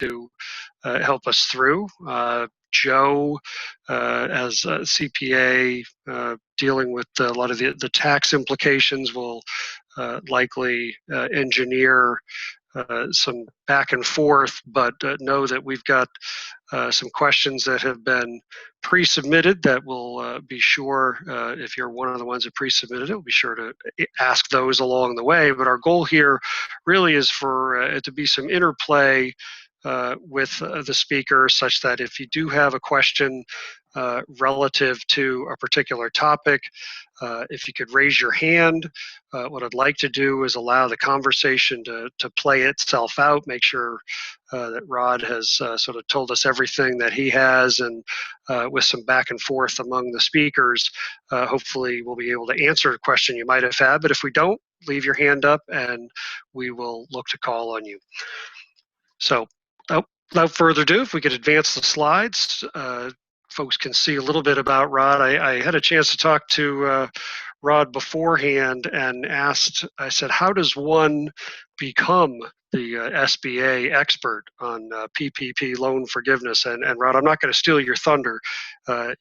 to help us through. Joe, as a CPA, dealing with a lot of the tax implications, will likely engineer some back and forth, but know that we've got some questions that have been pre-submitted that will be sure, if you're one of the ones that pre-submitted it, we'll be sure to ask those along the way. But our goal here really is for it to be some interplay with the speaker, such that if you do have a question relative to a particular topic, if you could raise your hand. What I'd like to do is allow the conversation to play itself out, make sure that Rod has sort of told us everything that he has, and with some back and forth among the speakers, hopefully we'll be able to answer a question you might have had. But if we don't, leave your hand up and we will look to call on you. So without further ado, if we could advance the slides, folks can see a little bit about Rod. I had a chance to talk to Rod beforehand and I said, how does one become the SBA expert on PPP loan forgiveness? And Rod, I'm not going to steal your thunder.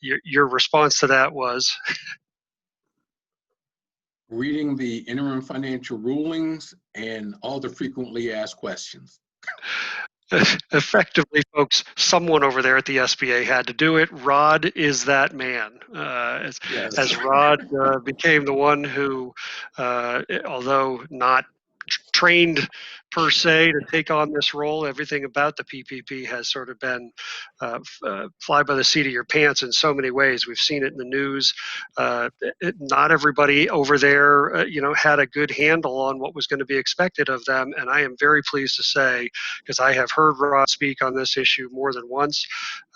Your response to that was? Reading the interim financial rulings and all the frequently asked questions. Effectively, folks, someone over there at the SBA had to do it. Rod is that man. Yes. As Rod became the one who, although not trained per se to take on this role, everything about the PPP has sort of been fly by the seat of your pants in so many ways. We've seen it in the news. Not everybody over there, had a good handle on what was going to be expected of them. And I am very pleased to say, because I have heard Rod speak on this issue more than once,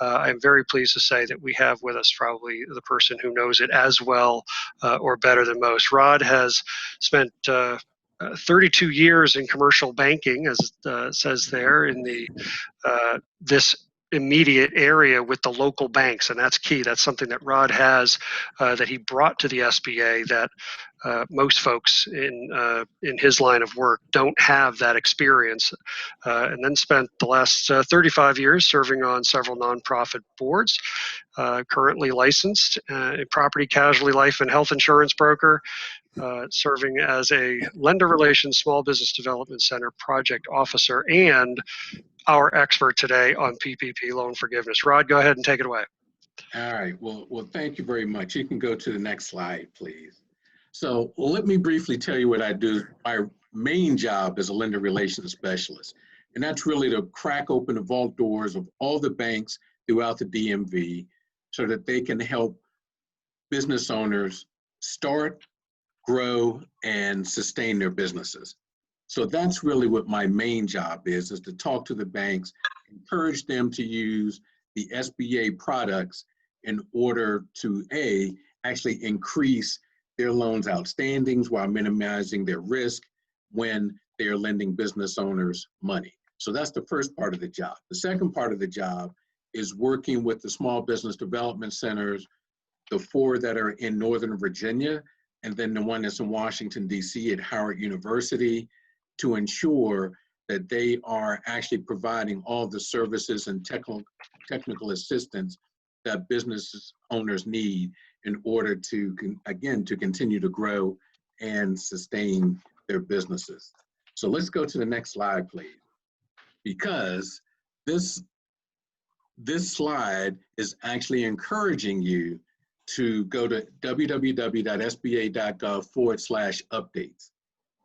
I am very pleased to say that we have with us probably the person who knows it as well or better than most. Rod has spent 32 years in commercial banking, as it says there, in the this immediate area with the local banks, and that's key. That's something that Rod has that he brought to the SBA that most folks in his line of work don't have that experience. And then spent the last 35 years serving on several nonprofit boards. Currently licensed a property, casualty, life, and health insurance broker. Serving as a lender relations small business development center project officer, and our expert today on PPP loan forgiveness. Rod, go ahead and take it away. All right. Well, thank you very much. You can go to the next slide, please. So let me briefly tell you what I do. My main job is a lender relations specialist, and that's really to crack open the vault doors of all the banks throughout the DMV so that they can help business owners start, grow, and sustain their businesses. So that's really what my main job is to talk to the banks, encourage them to use the SBA products in order to actually increase their loans outstandings while minimizing their risk when they're lending business owners money. So that's the first part of the job. The second part of the job is working with the small business development centers, the 4 that are in Northern Virginia, and then the one that's in Washington, D.C. at Howard University, to ensure that they are actually providing all the services and technical assistance that business owners need in order to, again, to continue to grow and sustain their businesses. So let's go to the next slide, please, because this slide is actually encouraging you to go to www.sba.gov/updates.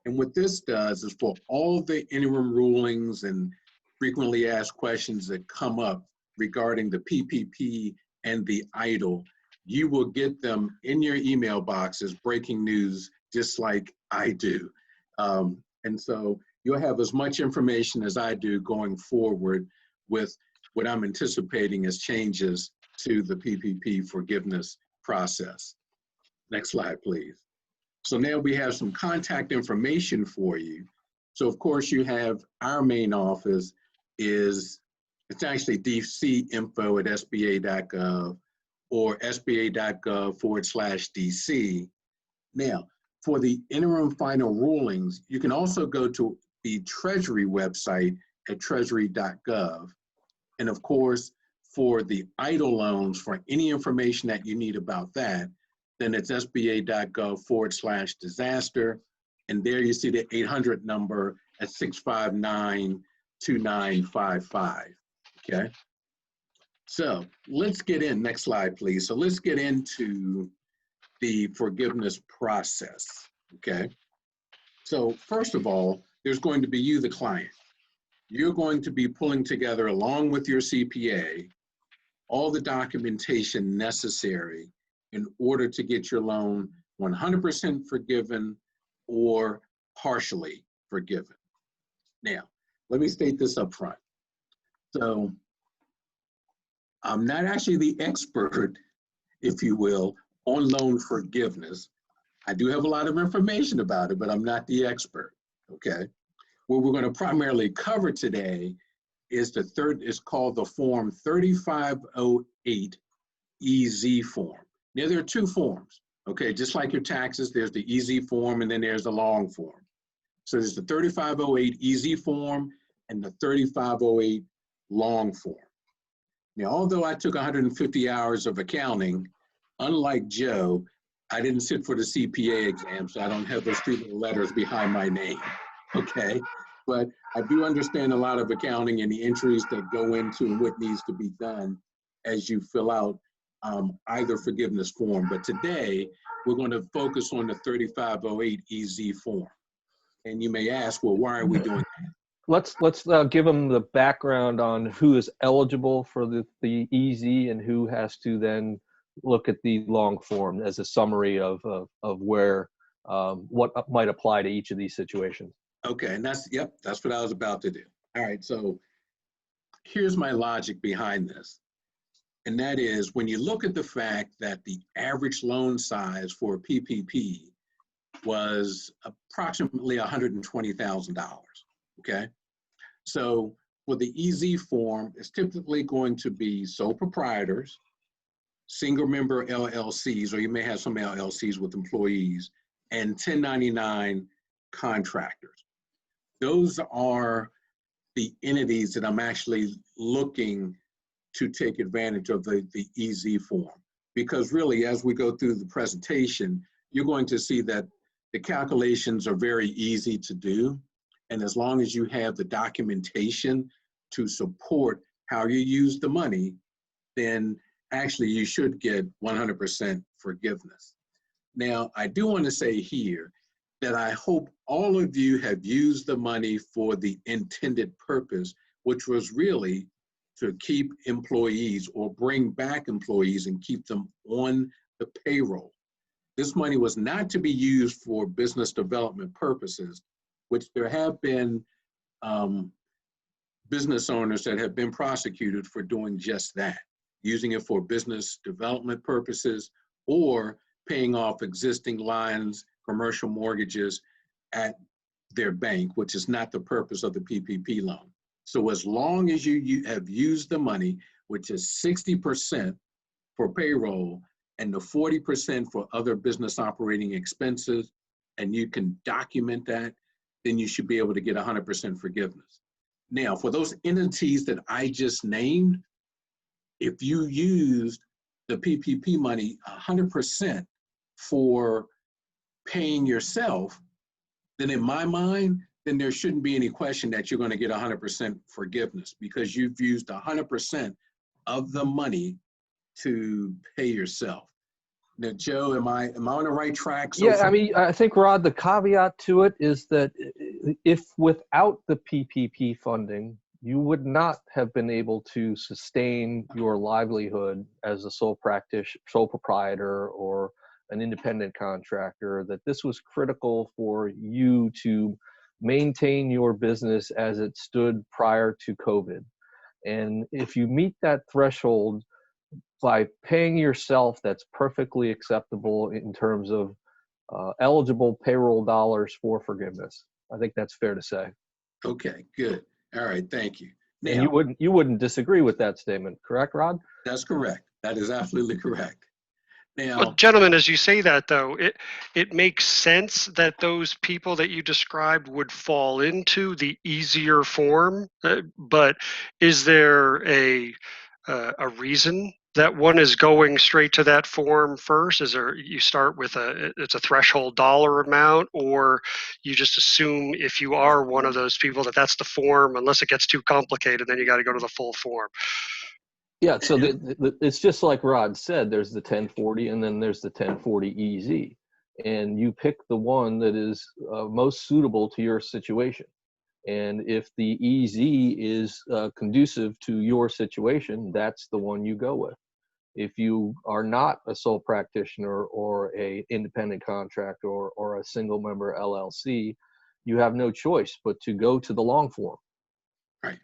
And what this does is for all the interim rulings and frequently asked questions that come up regarding the PPP and the EIDL, you will get them in your email boxes, breaking news, just like I do. And so you'll have as much information as I do going forward with what I'm anticipating as changes to the PPP forgiveness process. Next slide, please. So now we have some contact information for you. So of course you have our main office it's actually dcinfo@sba.gov or sba.gov/DC. Now, for the interim final rulings, you can also go to the Treasury website at treasury.gov. And of course, for the EIDL loans, for any information that you need about that, then it's sba.gov/disaster. And there you see the 800 number at 659-2955, okay? So let's get in, next slide, please. So let's get into the forgiveness process, okay? So first of all, there's going to be you, the client. You're going to be pulling together, along with your CPA, all the documentation necessary in order to get your loan 100% forgiven or partially forgiven. Now, let me state this up front. So I'm not actually the expert, if you will, on loan forgiveness. I do have a lot of information about it, but I'm not the expert, okay? What we're going to primarily cover today is called the Form 3508 EZ form. Now, there are two forms, okay? Just like your taxes, there's the EZ form and then there's the long form. So there's the 3508 EZ form and the 3508 long form. Now, although I took 150 hours of accounting, unlike Joe, I didn't sit for the CPA exam, so I don't have those 3 little letters behind my name, okay? But I do understand a lot of accounting and the entries that go into what needs to be done as you fill out either forgiveness form. But today, we're going to focus on the 3508 EZ form. And you may ask, well, why are we doing that? Let's give them the background on who is eligible for the EZ and who has to then look at the long form as a summary of where what might apply to each of these situations. Okay, and that's what I was about to do. All right, so here's my logic behind this. And that is, when you look at the fact that the average loan size for a PPP was approximately $120,000, okay? So for the EZ form, it's typically going to be sole proprietors, single member LLCs, or you may have some LLCs with employees, and 1099 contractors. Those are the entities that I'm actually looking to take advantage of the EZ form. Because really, as we go through the presentation, you're going to see that the calculations are very easy to do. And as long as you have the documentation to support how you use the money, then actually you should get 100% forgiveness. Now, I do want to say here that I hope all of you have used the money for the intended purpose, which was really to keep employees or bring back employees and keep them on the payroll. This money was not to be used for business development purposes, which there have been business owners that have been prosecuted for doing just that, using it for business development purposes or paying off existing lines, commercial mortgages at their bank, which is not the purpose of the PPP loan. So as long as you have used the money, which is 60% for payroll and the 40% for other business operating expenses, and you can document that, then you should be able to get 100% forgiveness. Now, for those entities that I just named, if you used the PPP money 100% for paying yourself, then in my mind, then there shouldn't be any question that you're going to get 100% forgiveness because you've used 100% of the money to pay yourself. Now, Joe, am I on the right track? So yeah, I mean, I think, Rod, the caveat to it is that if without the PPP funding, you would not have been able to sustain your livelihood as a sole proprietor or an independent contractor, that this was critical for you to maintain your business as it stood prior to COVID. And if you meet that threshold by paying yourself, that's perfectly acceptable in terms of eligible payroll dollars for forgiveness. I think that's fair to say. Okay, good. All right, thank you. Now, And you wouldn't disagree with that statement, correct, Rod? That's correct. That is absolutely correct. Now, Well, gentlemen, as you say that, though, it makes sense that those people that you described would fall into the easier form. But is there a reason that one is going straight to that form first? Is there, you start with it's a threshold dollar amount, or you just assume if you are one of those people that that's the form, unless it gets too complicated, then you got to go to the full form. Yeah, so it's just like Rod said, there's the 1040 and then there's the 1040 EZ. And you pick the one that is most suitable to your situation. And if the EZ is conducive to your situation, that's the one you go with. If you are not a sole practitioner or a independent contractor or a single member LLC, you have no choice but to go to the long form. right,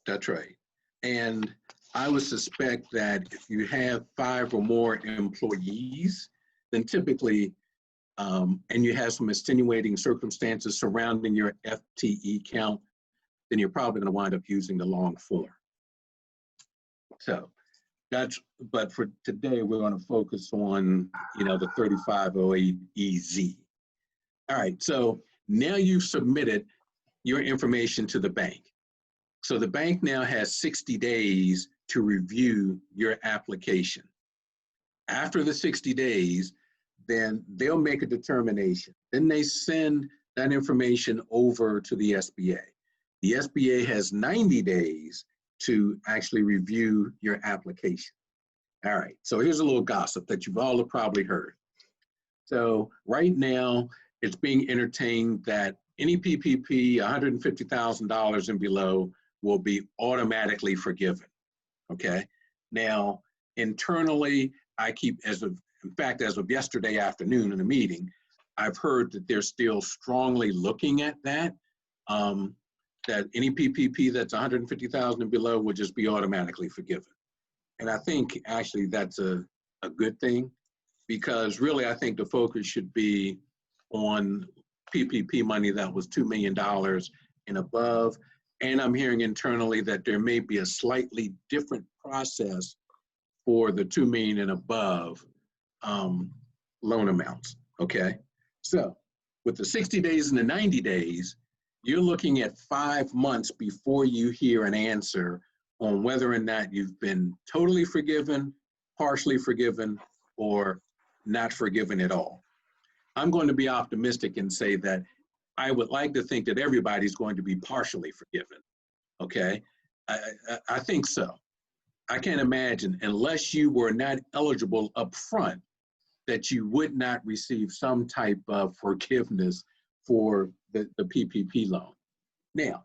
that's right. And I would suspect that if you have 5 or more employees, then typically, and you have some extenuating circumstances surrounding your FTE count, then you're probably going to wind up using the long form. So that's, but for today, we're going to focus on, the 3508 EZ. All right, so now you've submitted your information to the bank. So the bank now has 60 days to review your application. After the 60 days, then they'll make a determination. Then they send that information over to the SBA. The SBA has 90 days to actually review your application. All right, so here's a little gossip that you've all probably heard. So right now, it's being entertained that any PPP, $150,000 and below, will be automatically forgiven, okay? Now, internally, in fact, as of yesterday afternoon in a meeting, I've heard that they're still strongly looking at that, that any PPP that's 150,000 and below will just be automatically forgiven. And I think actually that's a good thing, because really I think the focus should be on PPP money that was $2 million and above. And I'm hearing internally that there may be a slightly different process for the 2 million and above loan amounts, okay? So with the 60 days and the 90 days, you're looking at 5 months before you hear an answer on whether or not you've been totally forgiven, partially forgiven, or not forgiven at all. I'm going to be optimistic and say that I would like to think that everybody's going to be partially forgiven, okay? I think so. I can't imagine, unless you were not eligible up front, that you would not receive some type of forgiveness for the PPP loan. Now,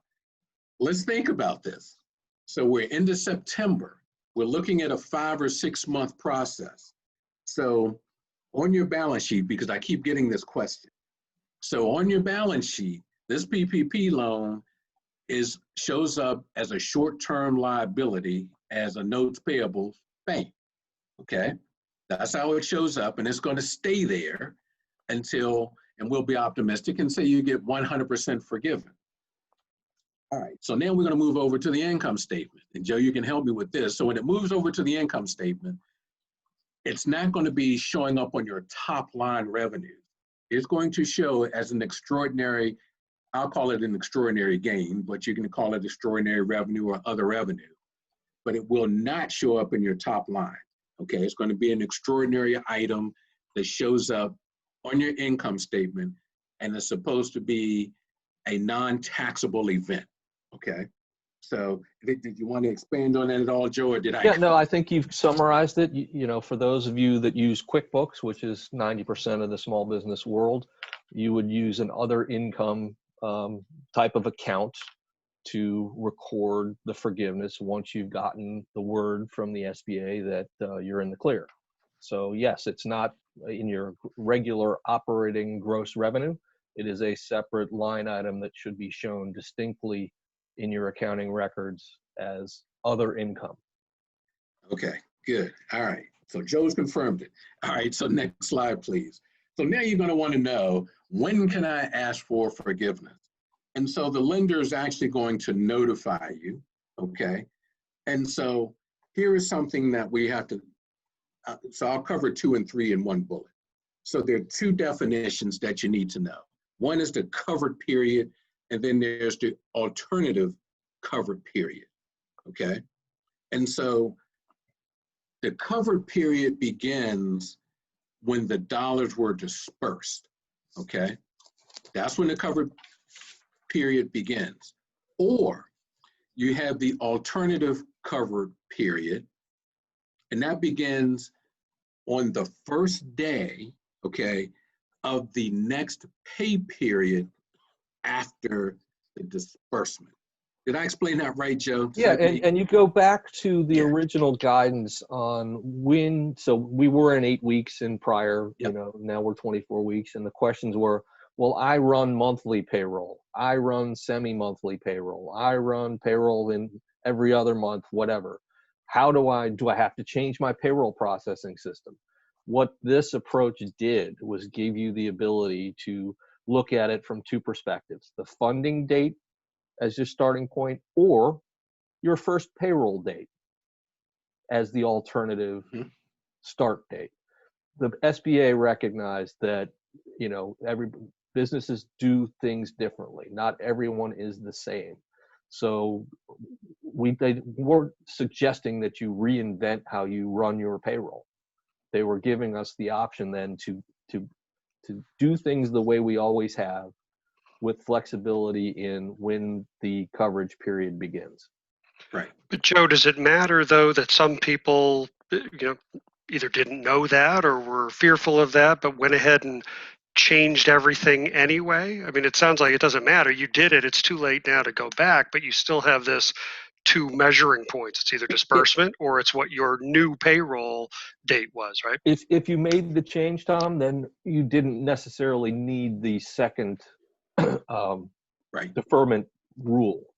let's think about this. So we're into September. We're looking at a 5 or 6 month process. So on your balance sheet, because I keep getting this question. So on your balance sheet, this PPP loan shows up as a short-term liability as a notes payable bank, okay? That's how it shows up, and it's going to stay there until, and we'll be optimistic and say you get 100% forgiven. All right, so now we're going to move over to the income statement. And Joe, you can help me with this. So when it moves over to the income statement, it's not going to be showing up on your top line revenue. It's going to show as an extraordinary, I'll call it an extraordinary gain, but you can call it extraordinary revenue or other revenue. But it will not show up in your top line, okay? It's going to be an extraordinary item that shows up on your income statement, and it's supposed to be a non-taxable event, okay? So did you want to expand on that at all, Joe, or did I? Yeah, no, I think you've summarized it. You know, for those of you that use QuickBooks, which is 90% of the small business world, you would use an other income type of account to record the forgiveness once you've gotten the word from the SBA that you're in the clear. So yes, it's not in your regular operating gross revenue. It is a separate line item that should be shown distinctly in your accounting records as other income. Okay, good. All right. So Joe's confirmed it. All right, so next slide, please. So now you're going to want to know, when can I ask for forgiveness? And so the lender is actually going to notify you, okay? And so here is something that we have to so I'll cover 2 and 3 in one bullet. So there are 2 definitions that you need to know. One is the covered period, and then there's the alternative covered period, okay? And so the covered period begins when the dollars were dispersed, okay? That's when the covered period begins. Or you have the alternative covered period, and that begins on the first day, okay, of the next pay period after the disbursement. Did I explain that right, Joe? Yeah, and you go back to the Yeah. original guidance on when, so we were in 8 weeks in prior, Yep. you know, now we're 24 weeks, and the questions were, well, I run monthly payroll, I run semi-monthly payroll, I run payroll in every other month, whatever. How do I have to change my payroll processing system? What this approach did was give you the ability to look at it from 2 perspectives: the funding date as your starting point, or your first payroll date as the alternative start date. The SBA recognized that, you know, every businesses do things differently. Not everyone is the same. So they weren't suggesting that you reinvent how you run your payroll. They were giving us the option then to do things the way we always have, with flexibility in when the coverage period begins. Right. But Joe, does it matter though that some people, either didn't know that or were fearful of that, but went ahead and changed everything anyway? I mean, it sounds like it doesn't matter. You did it. It's too late now to go back, but you still have this 2 measuring points. It's either disbursement or it's what your new payroll date was, right? If you made the change, Tom, then you didn't necessarily need the second Right. deferment rule.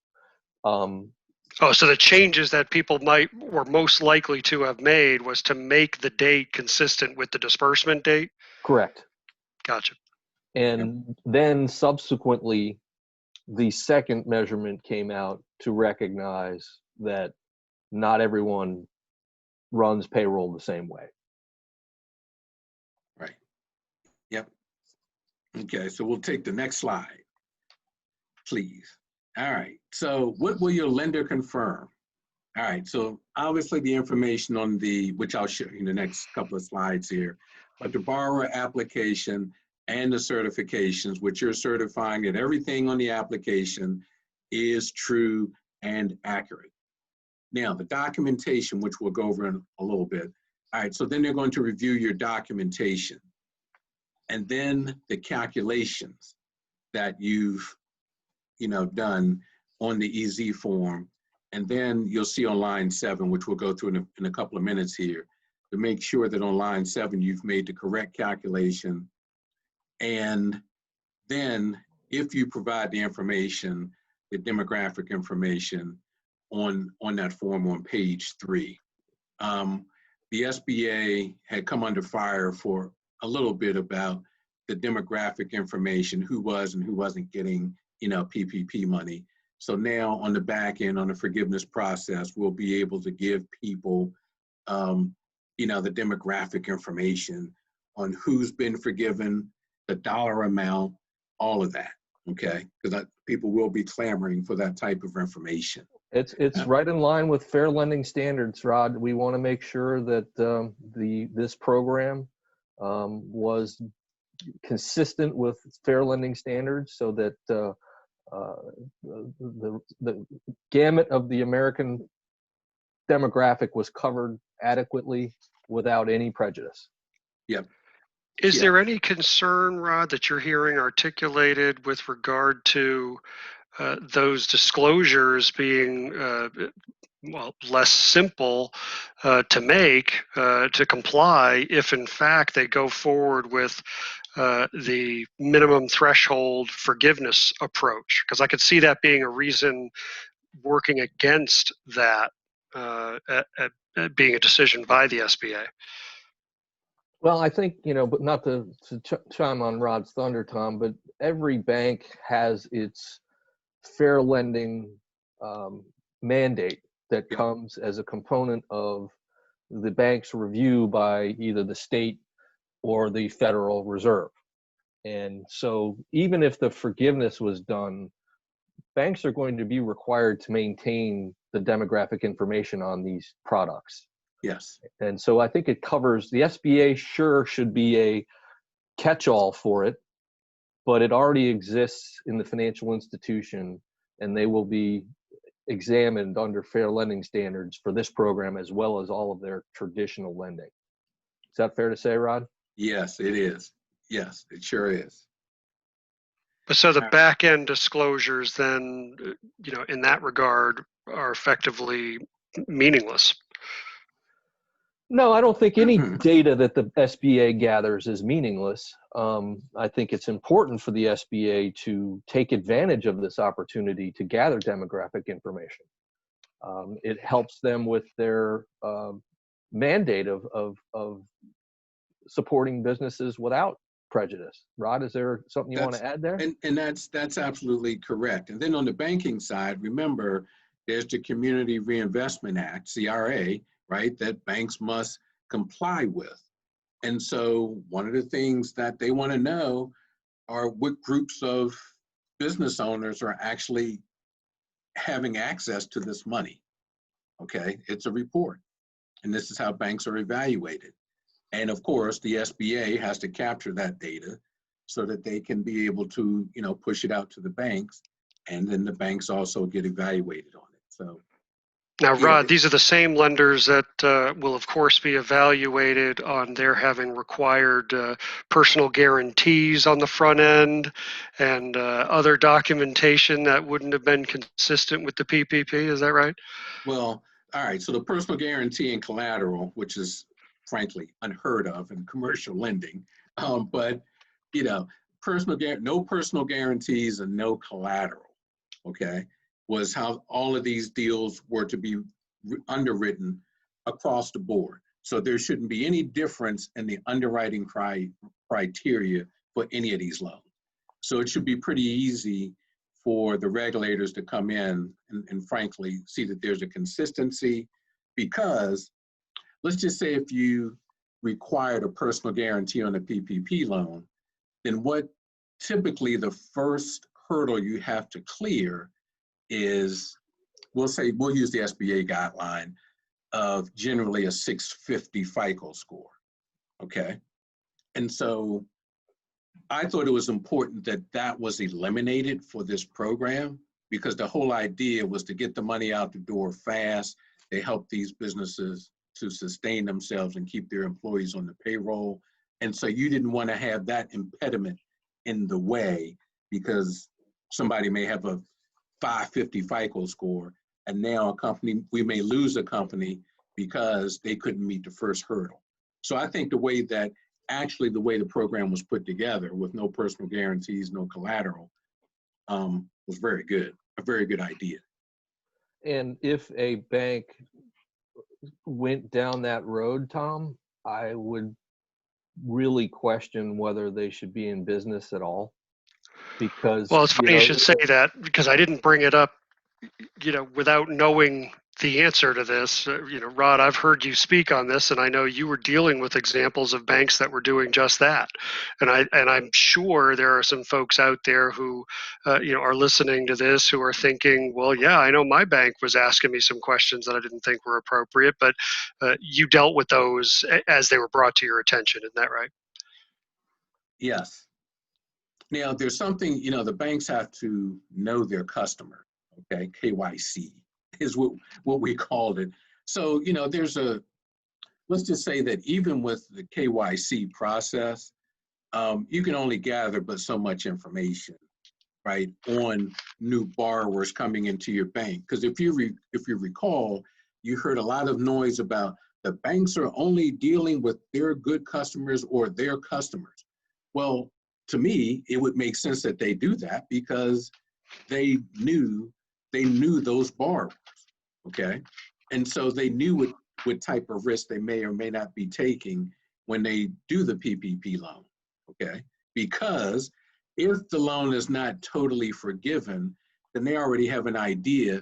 So the changes that people were most likely to have made was to make the date consistent with the disbursement date? Correct. Gotcha. And then subsequently, the second measurement came out to recognize that not everyone runs payroll the same way. Right. Yep. Okay, so we'll take the next slide, please. All right, so what will your lender confirm? All right, so obviously the information on which I'll show you in the next couple of slides here, but the borrower application and the certifications, which you're certifying that everything on the application is true and accurate. Now, the documentation, which we'll go over in a little bit. All right, so then they're going to review your documentation, and then the calculations that you've done on the EZ form. And then you'll see on line 7, which we'll go through in a couple of minutes here, to make sure that on line 7, you've made the correct calculation. And then if you provide the information, the demographic information on that form on page 3. The SBA had come under fire for a little bit about the demographic information, who was and who wasn't getting, PPP money. So now on the back end, on the forgiveness process, we'll be able to give people, the demographic information on who's been forgiven, the dollar amount, all of that, okay? Because people will be clamoring for that type of information. It's right in line with fair lending standards, Rod. We want to make sure that this program was consistent with fair lending standards, so that the gamut of the American demographic was covered adequately without any prejudice. Yep. Is there any concern, Rod, that you're hearing articulated with regard to those disclosures being less simple to make, to comply, if in fact they go forward with the minimum threshold forgiveness approach? Because I could see that being a reason working against that being a decision by the SBA. Well, I think, but not to chime on Rod's thunder, Tom, but every bank has its fair lending mandate that comes as a component of the bank's review by either the state or the Federal Reserve. And so even if the forgiveness was done, banks are going to be required to maintain the demographic information on these products. Yes. And so I think it covers, the SBA sure should be a catch-all for it, but it already exists in the financial institution, and they will be examined under fair lending standards for this program as well as all of their traditional lending. Is that fair to say, Rod? Yes, it is. Yes, it sure is. So the back end disclosures then, in that regard, are effectively meaningless. No, I don't think any data that the SBA gathers is meaningless. I think it's important for the SBA to take advantage of this opportunity to gather demographic information. It helps them with their mandate of supporting businesses without prejudice. Rod, is there something you want to add there? And that's absolutely correct. And then on the banking side, remember, there's the Community Reinvestment Act, CRA, right, that banks must comply with. And so one of the things that they want to know are what groups of business owners are actually having access to this money. Okay, it's a report. And this is how banks are evaluated. And of course, the SBA has to capture that data so that they can be able to, push it out to the banks. And then the banks also get evaluated on it. So now, Rod, these are the same lenders that will, of course, be evaluated on their having required personal guarantees on the front end and other documentation that wouldn't have been consistent with the PPP. Is that right? Well, all right. So the personal guarantee and collateral, which is frankly unheard of in commercial lending, but no personal guarantees and no collateral. Okay. Was how all of these deals were to be underwritten across the board. So there shouldn't be any difference in the underwriting criteria for any of these loans. So it should be pretty easy for the regulators to come in and frankly see that there's a consistency, because let's just say if you required a personal guarantee on a PPP loan, then what typically the first hurdle you have to clear is, we'll use the SBA guideline of generally a 650 FICO score, okay? And so I thought it was important that that was eliminated for this program, because the whole idea was to get the money out the door fast. They help these businesses to sustain themselves and keep their employees on the payroll. And so you didn't want to have that impediment in the way, because somebody may have a 550 FICO score, and now we may lose a company because they couldn't meet the first hurdle. So I think the way the program was put together with no personal guarantees, no collateral, was very good, a very good idea. And if a bank went down that road, Tom, I would really question whether they should be in business at all. Because, well, it's funny you should say that, because I didn't bring it up, without knowing the answer to this. Rod, I've heard you speak on this, and I know you were dealing with examples of banks that were doing just that. And I'm sure there are some folks out there who, are listening to this who are thinking, well, yeah, I know my bank was asking me some questions that I didn't think were appropriate, but you dealt with those as they were brought to your attention. Isn't that right? Yes. Now, there's something, the banks have to know their customer, okay? KYC is what we called it. So, let's just say that even with the KYC process, you can only gather but so much information, right, on new borrowers coming into your bank. Because if you recall, you heard a lot of noise about the banks are only dealing with their good customers or their customers. Well, to me, it would make sense that they do that, because they knew those borrowers, okay? And so they knew what type of risk they may or may not be taking when they do the PPP loan, okay? Because if the loan is not totally forgiven, then they already have an idea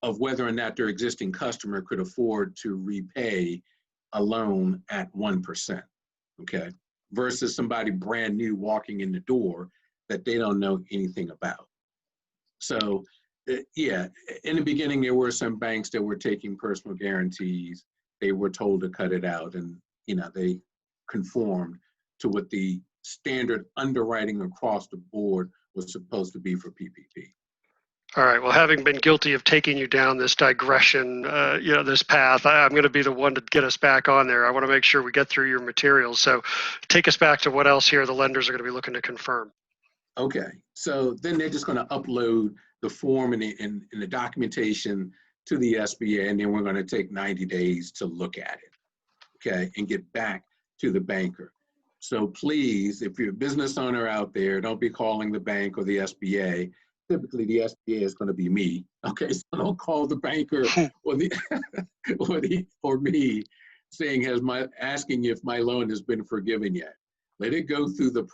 of whether or not their existing customer could afford to repay a loan at 1%, okay, versus somebody brand new walking in the door that they don't know anything about. So yeah, in the beginning, there were some banks that were taking personal guarantees. They were told to cut it out, and they conformed to what the standard underwriting across the board was supposed to be for PPP. All right. Well, having been guilty of taking you down this digression, this path, I'm going to be the one to get us back on there. I want to make sure we get through your materials. So take us back to what else here the lenders are going to be looking to confirm. Okay. So then they're just going to upload the form and the documentation to the SBA, and then we're going to take 90 days to look at it, okay, and get back to the banker. So please, if you're a business owner out there, don't be calling the bank or the SBA. Typically, the SBA is going to be me. Okay, so don't call the banker or me saying asking if my loan has been forgiven yet. Let it go through the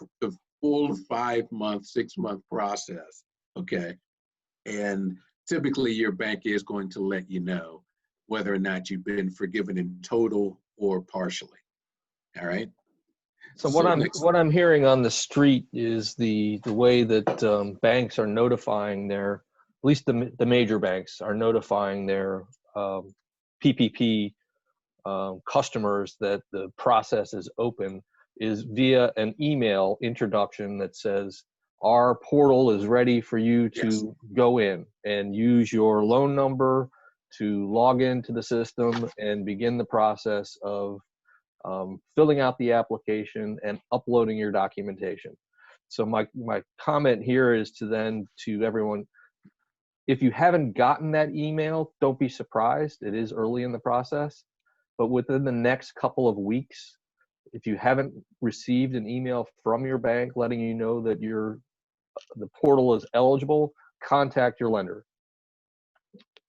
full 5-month, 6-month process. Okay, and typically your bank is going to let you know whether or not you've been forgiven in total or partially. All right. So what I'm hearing on the street is the way that banks are notifying at least the major banks are notifying their PPP customers that the process is open is via an email introduction that says our portal is ready for you to go in and use your loan number to log into the system and begin the process of filling out the application and uploading your documentation. So my comment here is to everyone, if you haven't gotten that email, don't be surprised. It is early in the process, but within the next couple of weeks, if you haven't received an email from your bank letting you know that the portal is eligible, contact your lender.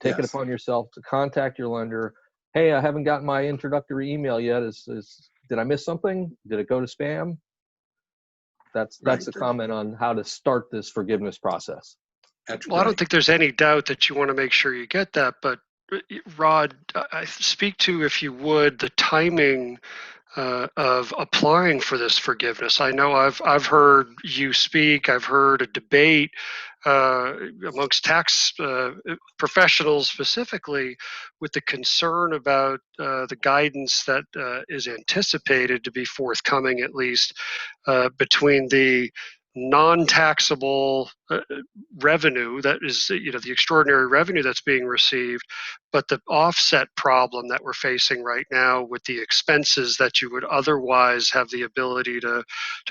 Take it upon yourself to contact your lender. Hey, I haven't gotten my introductory email yet. Did I miss something? Did it go to spam? That's a comment on how to start this forgiveness process. Well, I don't think there's any doubt that you want to make sure you get that, but Rod, I speak to, if you would, the timing of applying for this forgiveness. I know I've heard you speak. I've heard a debate amongst tax professionals specifically with the concern about the guidance that is anticipated to be forthcoming, at least between the non-taxable revenue that is, the extraordinary revenue that's being received, but the offset problem that we're facing right now with the expenses that you would otherwise have the ability to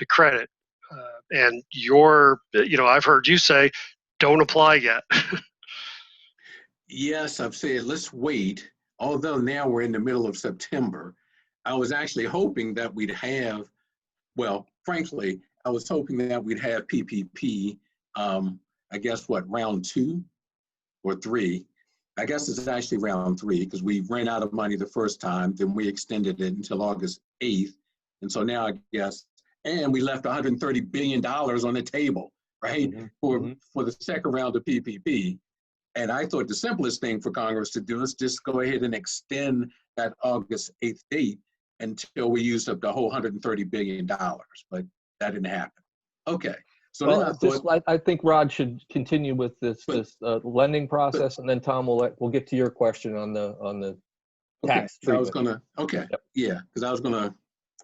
credit. And I've heard you say, don't apply yet. Yes, I've said, let's wait. Although now we're in the middle of September, I was actually hoping that we'd have, frankly, I was hoping that we'd have PPP, I guess round 2 or 3. I guess it's actually round 3 because we ran out of money the first time, then we extended it until August 8th. And so now and we left $130 billion on the table, right? For the second round of PPP. And I thought the simplest thing for Congress to do is just go ahead and extend that August 8th date until we use up the whole $130 billion. But that didn't happen. Okay. So then I think Rod should continue with this lending process, and then Tom we'll get to your question on the tax treatment. Because I was gonna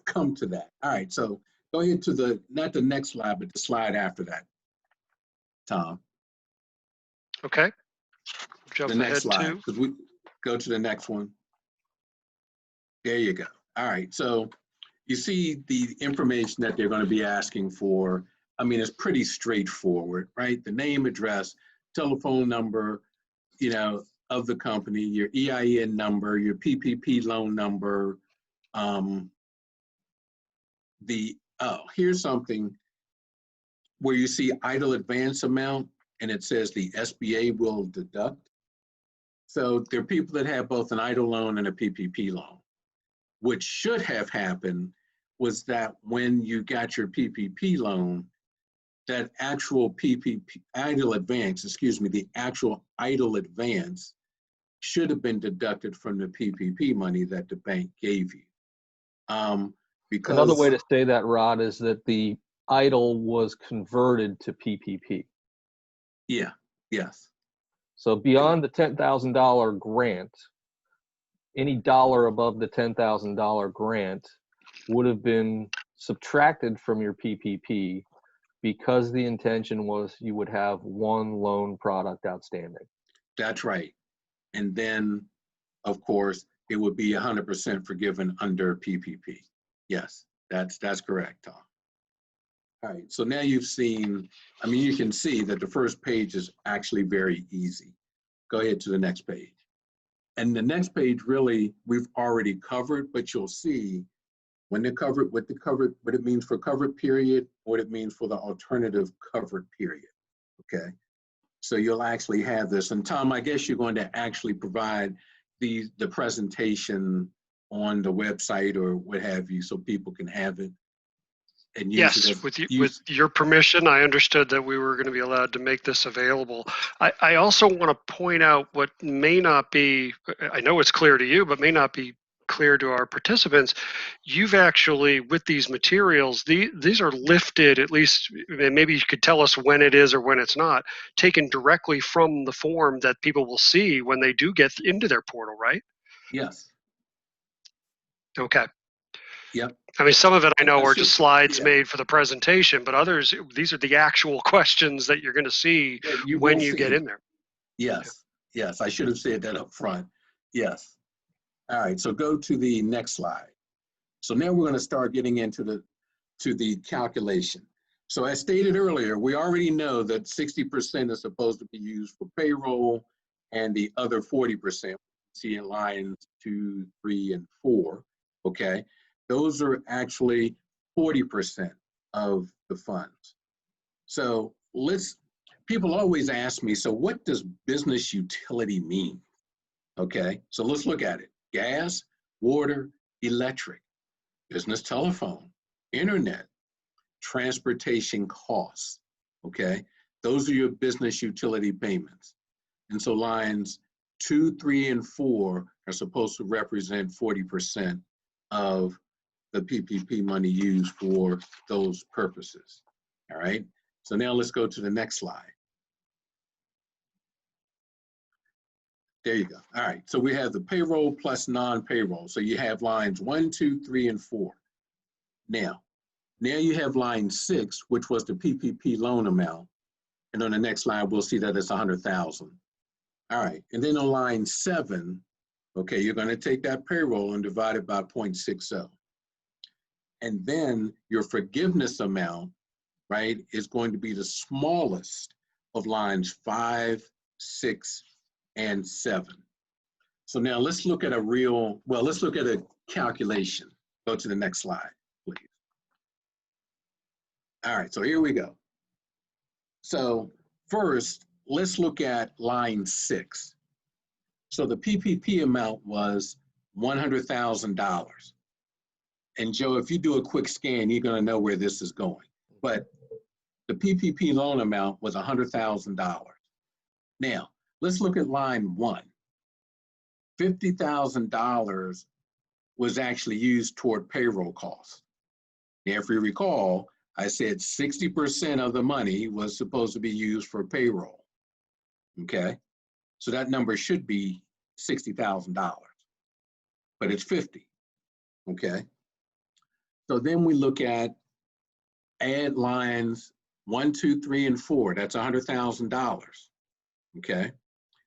come to that. All right, so go ahead to not the next slide, but the slide after that, Tom. Okay. Jump the next ahead slide, because we go to the next one. There you go. All right, so you see the information that they're going to be asking for. I mean, it's pretty straightforward, right? The name, address, telephone number, of the company, your EIN number, your PPP loan number. Here's something where you see idle advance amount, and it says the SBA will deduct. So there are people that have both an idle loan and a PPP loan. What should have happened was that when you got your PPP loan, that actual PPP idle advance, the actual idle advance should have been deducted from the PPP money that the bank gave you. Because another way to say that, Rod, is that the EIDL was converted to PPP. yeah, yes, So beyond the $10,000 grant, any dollar above the $10,000 grant would have been subtracted from your PPP because the intention was you would have one loan product outstanding. that's right. And then, of course, it would be 100% forgiven under PPP. Yes, that's correct, Tom. All right, so now you've seen, I mean, you can see that the first page is actually very easy. Go ahead to the next page. And the next page really, we've already covered, but you'll see when they covered, what it means for covered period, what it means for the alternative covered period, okay? So you'll actually have this. And Tom, I guess you're going to actually provide the presentation on the website or what have you, so people can have it. And use Yes, it with your permission, I understood that we were going to be allowed to make this available. I also want to point out what may not be, I know it's clear to you, but may not be clear to our participants. You've actually, with these materials, these are lifted, at least, maybe you could tell us when it is or when it's not, taken directly from the form that people will see when they do get into their portal, right? Yes. Okay. Yep. I mean, some of it I know are should- just slides yeah. made for the presentation, but others, these are the actual questions that you're going to see when you get in there. Yes. Yes. I should have said that up front. Yes. All right. So go to the next slide. So now we're going to start getting into the calculation. So as stated earlier, we already know that 60% is supposed to be used for payroll, and the other 40%, see in lines 2, 3, and 4. Okay. Those are actually 40% of the funds. So people always ask me, so what does business utility mean? Okay, so let's look at it. Gas, water, electric, business telephone, internet, transportation costs, okay? Those are your business utility payments. And so lines 2, 3, and 4 are supposed to represent 40% of the PPP money used for those purposes, all right? So now let's go to the next slide. There you go. All right, so we have the payroll plus non-payroll. So you have lines 1, 2, 3, and 4. Now you have line 6, which was the PPP loan amount. And on the next slide, we'll see that it's 100,000. All right, and then on line 7, okay, you're gonna take that payroll and divide it by 0.60. And then your forgiveness amount, right, is going to be the smallest of lines 5, 6, and 7. So now let's look at let's look at a calculation. Go to the next slide, please. All right, so here we go. So first, let's look at line 6. So the PPP amount was $100,000. And Joe, if you do a quick scan, you're gonna know where this is going. But the PPP loan amount was $100,000. Now, let's look at line 1. $50,000 was actually used toward payroll costs. Now, if you recall, I said 60% of the money was supposed to be used for payroll, okay? So that number should be $60,000, but it's 50, okay? So then we look at add lines 1, 2, 3, and 4, that's $100,000, okay?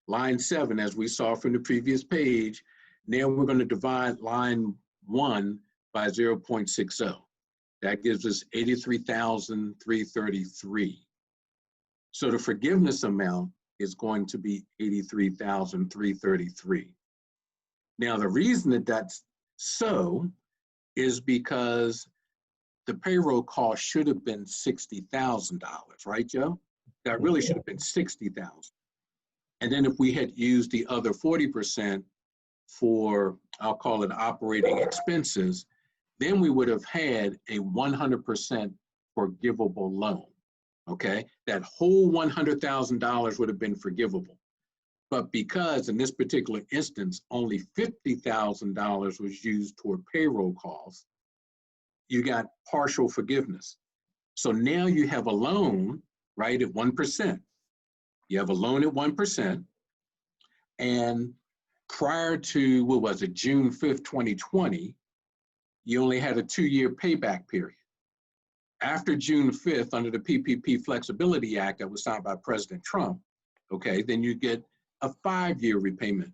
Line 7, as we saw from the previous page, now we're going to divide line 1 by 0.60. That gives us 83,333. So the forgiveness amount is going to be 83,333. Now the reason that that's so is because the payroll cost should have been $60,000, right, Joe? That really should have been $60,000. And then if we had used the other 40% for, I'll call it operating expenses, then we would have had a 100% forgivable loan, okay? That whole $100,000 would have been forgivable. But because in this particular instance, only $50,000 was used toward payroll costs, you got partial forgiveness. So now you have a loan, right, at 1%. You have a loan at 1%. And prior to, what was it, June 5th, 2020, you only had a 2-year payback period. After June 5th, under the PPP Flexibility Act that was signed by President Trump, okay, then you get a 5-year repayment.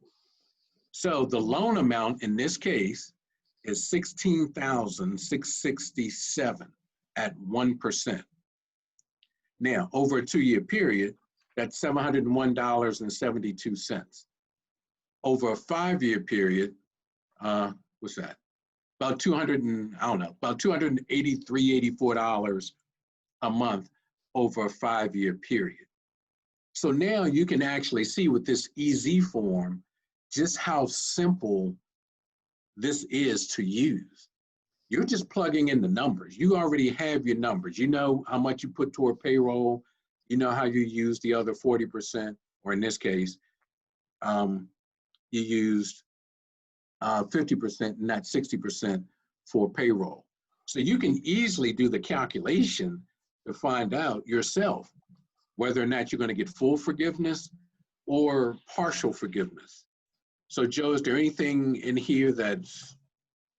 So the loan amount in this case is $16,667 at 1%. Now, over a 2-year period, that's $701.72. Over a 5-year period, what's that? About about $283.84 a month over a 5-year period. So now you can actually see with this EZ form just how simple this is to use. You're just plugging in the numbers. You already have your numbers. You know how much you put toward payroll. You know how you use the other 40%, or in this case, you used 50%, not 60% for payroll. So you can easily do the calculation to find out yourself whether or not you're going to get full forgiveness or partial forgiveness. So Joe, is there anything in here that's,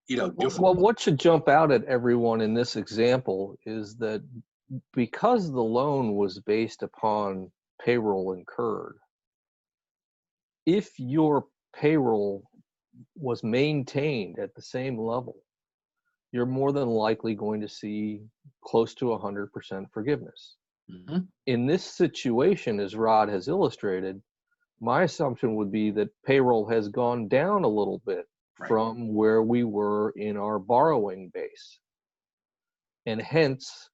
difficult? Well, what should jump out at everyone in this example is that because the loan was based upon payroll incurred, if your payroll was maintained at the same level, you're more than likely going to see close to 100% forgiveness. Mm-hmm. In this situation, as Rod has illustrated, my assumption would be that payroll has gone down a little bit from where we were in our borrowing base. And hence,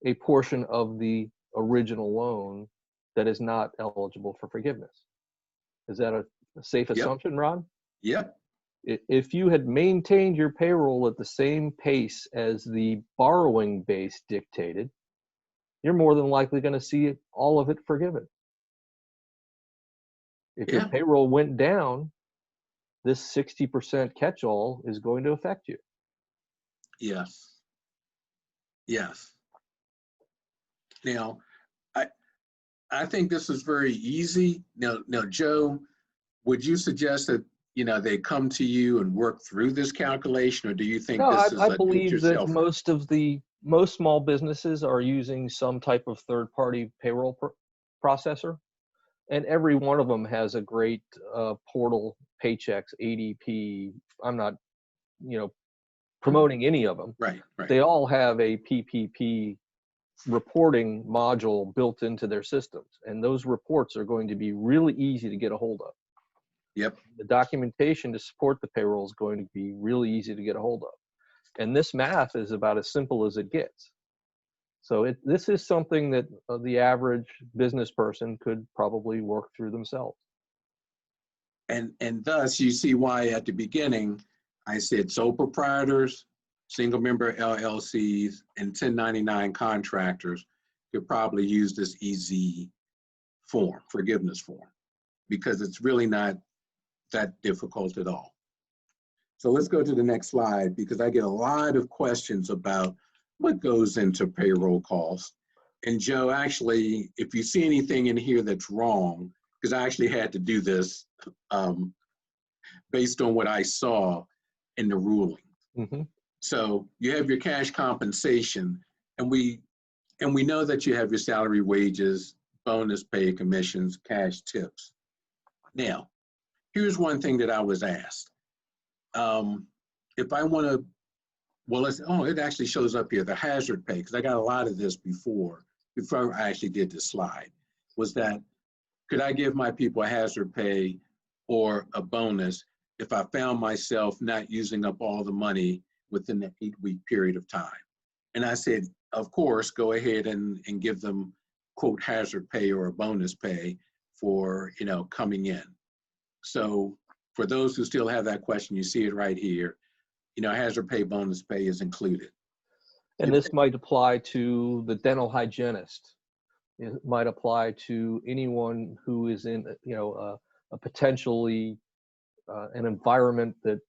a portion of the original loan that is not eligible for forgiveness. Is that a safe assumption, Ron? Yep. If you had maintained your payroll at the same pace as the borrowing base dictated, you're more than likely going to see all of it forgiven. If your payroll went down, this 60% catch-all is going to affect you. Yes. Yes. Now, I think this is very easy. Now, Joe, would you suggest that they come to you and work through this calculation, or do you think this is I believe that most small businesses are using some type of third-party payroll processor, and every one of them has a great portal, Paychex, ADP. I'm not, promoting any of them. Right. They all have a PPP reporting module built into their systems, and those reports are going to be really easy to get a hold of. Yep. The documentation to support the payroll is going to be really easy to get a hold of. And this math is about as simple as it gets. So this is something that the average business person could probably work through themselves. And thus you see why at the beginning I said sole proprietors, single member LLCs, and 1099 contractors could probably use this EZ form, forgiveness form, because it's really not that difficult at all. So let's go to the next slide, because I get a lot of questions about what goes into payroll costs. And Joe, actually, if you see anything in here that's wrong, because I actually had to do this based on what I saw in the ruling. Mm-hmm. So you have your cash compensation, and we know that you have your salary, wages, bonus pay, commissions, cash tips. Now, here's one thing that I was asked. If I want to, it actually shows up here, the hazard pay, because I got a lot of this before I actually did this slide, was that could I give my people a hazard pay or a bonus if I found myself not using up all the money within the 8-week period of time? And I said, of course, go ahead and give them, quote, hazard pay or a bonus pay for, coming in. So for those who still have that question, you see it right here. Hazard pay, bonus pay is included. And this might apply to the dental hygienist It might apply to anyone who is in, a potentially an environment that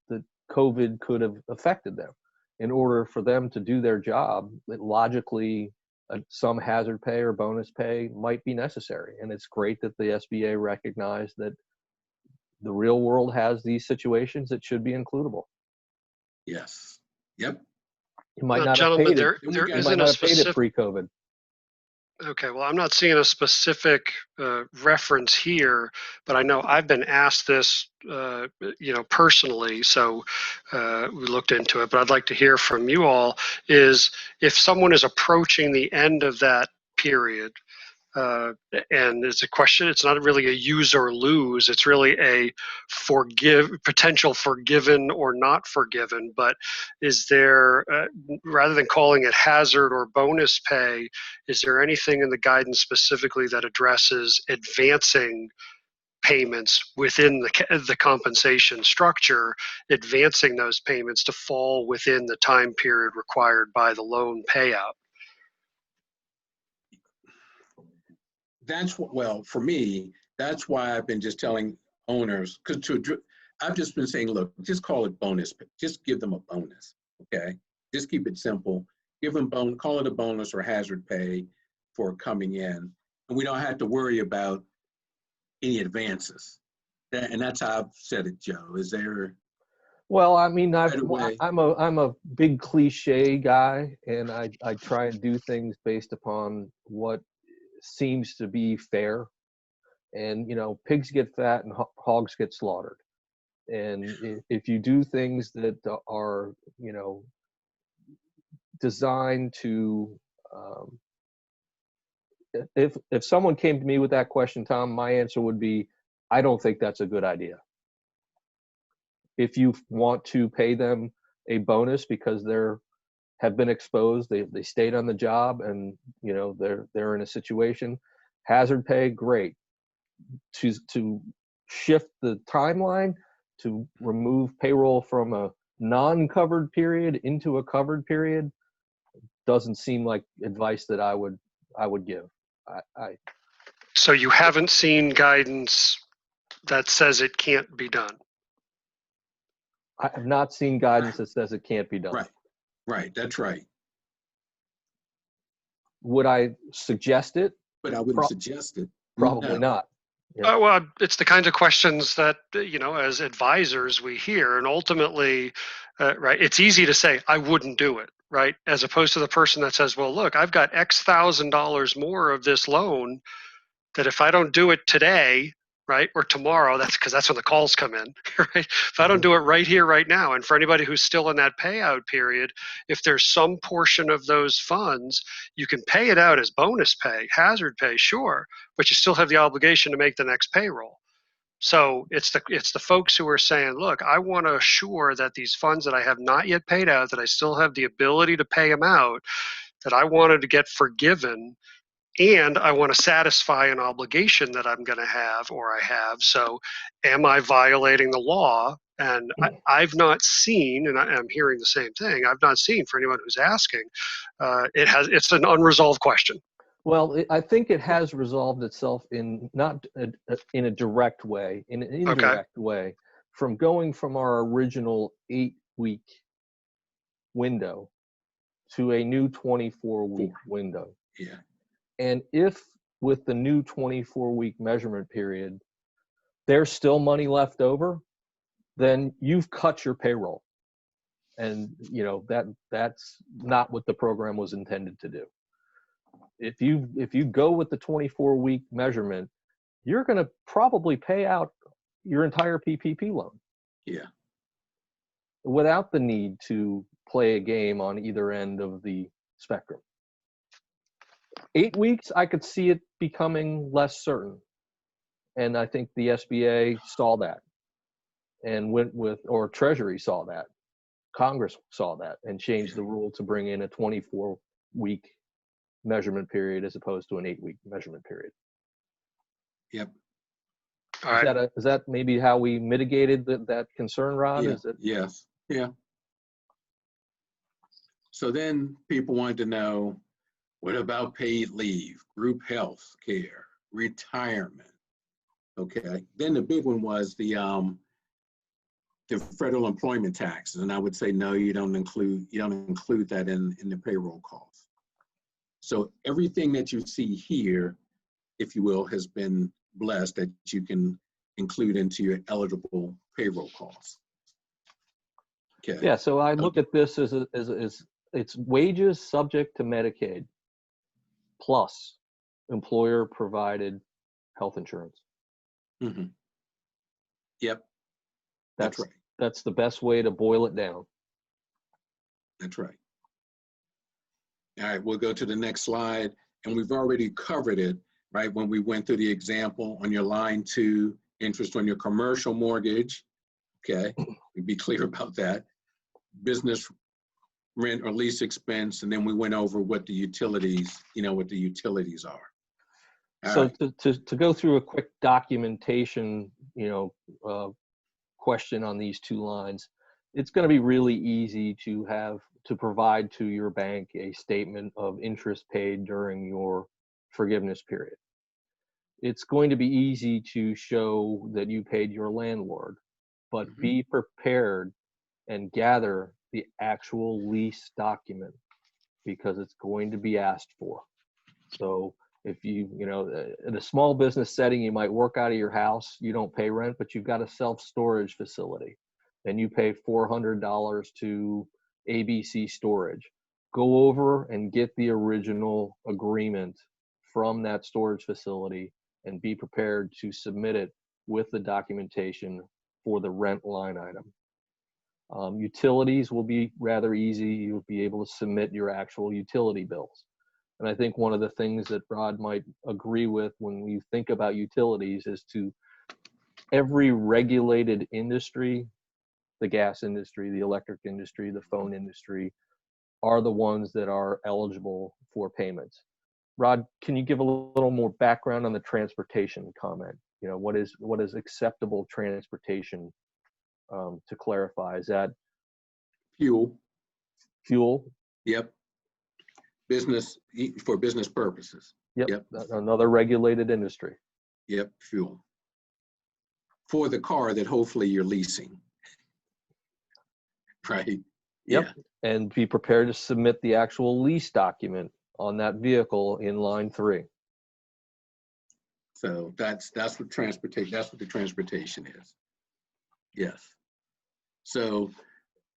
COVID could have affected them. In order for them to do their job, that logically some hazard pay or bonus pay might be necessary. And it's great that the SBA recognized that the real world has these situations that should be includable. Yes. Yep. You might not Gentlemen, have paid there it. And we there got- You might isn't not a have paid it specific. pre-COVID. Okay, well, I'm not seeing a specific reference here, but I know I've been asked this, personally. So we looked into it. But I'd like to hear from you all: is if someone is approaching the end of that period, and it's a question. It's not really a use or lose. It's really a potential forgiven or not forgiven. But is there, rather than calling it hazard or bonus pay, is there anything in the guidance specifically that addresses advancing payments within the compensation structure, advancing those payments to fall within the time period required by the loan payout? That's what, well, for me, that's why I've been just telling owners, I've just been saying, look, just call it bonus. Just give them a bonus, okay? Just keep it simple. Give them call it a bonus or hazard pay for coming in. And we don't have to worry about any advances. And that's how I've said it, Joe. Is there? Well, I mean, Right away. I'm a big cliche guy, and I try and do things based upon what seems to be fair. And pigs get fat and hogs get slaughtered. And if you do things that are designed to, if someone came to me with that question, Tom, my answer would be, I don't think that's a good idea. If you want to pay them a bonus because have been exposed, they stayed on the job, and they're in a situation, hazard pay, great. To shift the timeline, to remove payroll from a non-covered period into a covered period, doesn't seem like advice that I would give. So you haven't seen guidance that says it can't be done? I have not seen guidance that says it can't be done. Right, that's right. Would I suggest it? But I wouldn't suggest it. Probably not. Yeah. Well, it's the kinds of questions that, as advisors we hear, and ultimately, right, it's easy to say, I wouldn't do it, right? As opposed to the person that says, well, look, I've got X $1,000s more of this loan that if I don't do it today, right, or tomorrow, that's when the calls come in, right? If I don't do it right here, right now, and for anybody who's still in that payout period, if there's some portion of those funds, you can pay it out as bonus pay, hazard pay, sure, but you still have the obligation to make the next payroll. So it's the folks who are saying, look, I want to assure that these funds that I have not yet paid out, that I still have the ability to pay them out, that I wanted to get forgiven, and I want to satisfy an obligation that I'm going to have or I have. So am I violating the law? And I've not seen, and I'm hearing the same thing, I've not seen, for anyone who's asking, it's an unresolved question. Well, I think it has resolved itself in not in a direct way, in an indirect way, from going from our original 8-week window to a new 24-week window. Yeah. And if with the new 24-week measurement period, there's still money left over, then you've cut your payroll. And that's not what the program was intended to do. If you go with the 24-week measurement, you're going to probably pay out your entire PPP loan. Yeah. Without the need to play a game on either end of the spectrum. 8 weeks, I could see it becoming less certain. And I think the SBA saw that and went or Treasury saw that. Congress saw that and changed the rule to bring in a 24-week measurement period as opposed to an 8-week measurement period. Yep. All right. Is that maybe how we mitigated that concern, Rod? Yeah. Yes. Yeah. So then people wanted to know, What about paid leave, group health care, retirement? Okay. Then the big one was the federal employment taxes, and I would say no, you don't include that in the payroll costs. So everything that you see here, if you will, has been blessed that you can include into your eligible payroll costs. Okay. Yeah, so I look at this as it's wages subject to Medicaid plus employer provided health insurance. Mm-hmm. Yep. That's right. That's the best way to boil it down. That's right. All right, we'll go to the next slide. And we've already covered it, right? When we went through the example on your line 2, interest on your commercial mortgage. Okay, we'd be clear about that. Business rent or lease expense. And then we went over what the utilities, what the utilities are. So to go through a quick documentation, question on these 2 lines, it's going to be really easy to provide to your bank a statement of interest paid during your forgiveness period. It's going to be easy to show that you paid your landlord, but be prepared and gather the actual lease document because it's going to be asked for. So if in a small business setting, you might work out of your house, you don't pay rent, but you've got a self-storage facility and you pay $400 to ABC Storage. Go over and get the original agreement from that storage facility and be prepared to submit it with the documentation for the rent line item. Utilities will be rather easy. You'll be able to submit your actual utility bills. And I think one of the things that Rod might agree with when we think about utilities is to every regulated industry, the gas industry, the electric industry, the phone industry, are the ones that are eligible for payments. Rod, can you give a little more background on the transportation comment? What is acceptable transportation? To clarify, is that fuel? Yep. For business purposes. Yep. Another regulated industry. Yep. Fuel for the car that hopefully you're leasing. Right. Yep. Yeah. And be prepared to submit the actual lease document on that vehicle in line 3. So that's what the transportation is. Yes. So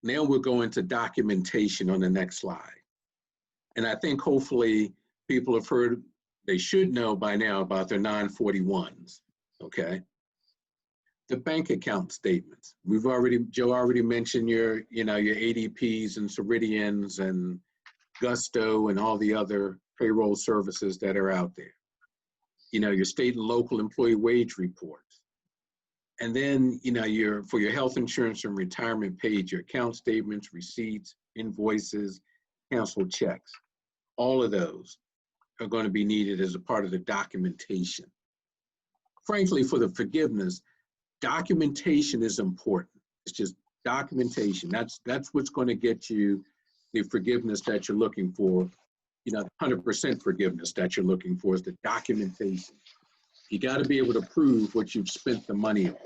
now we'll go into documentation on the next slide. And I think hopefully people have heard, they should know by now about their 941s, okay? The bank account statements. Joe already mentioned your ADPs and Ceridians and Gusto and all the other payroll services that are out there. Your state and local employee wage reports. And then, for your health insurance and retirement page, your account statements, receipts, invoices, canceled checks. All of those are going to be needed as a part of the documentation. Frankly, for the forgiveness, documentation is important. It's just documentation. That's what's going to get you the forgiveness that you're looking for. 100% forgiveness that you're looking for is the documentation. You got to be able to prove what you've spent the money on.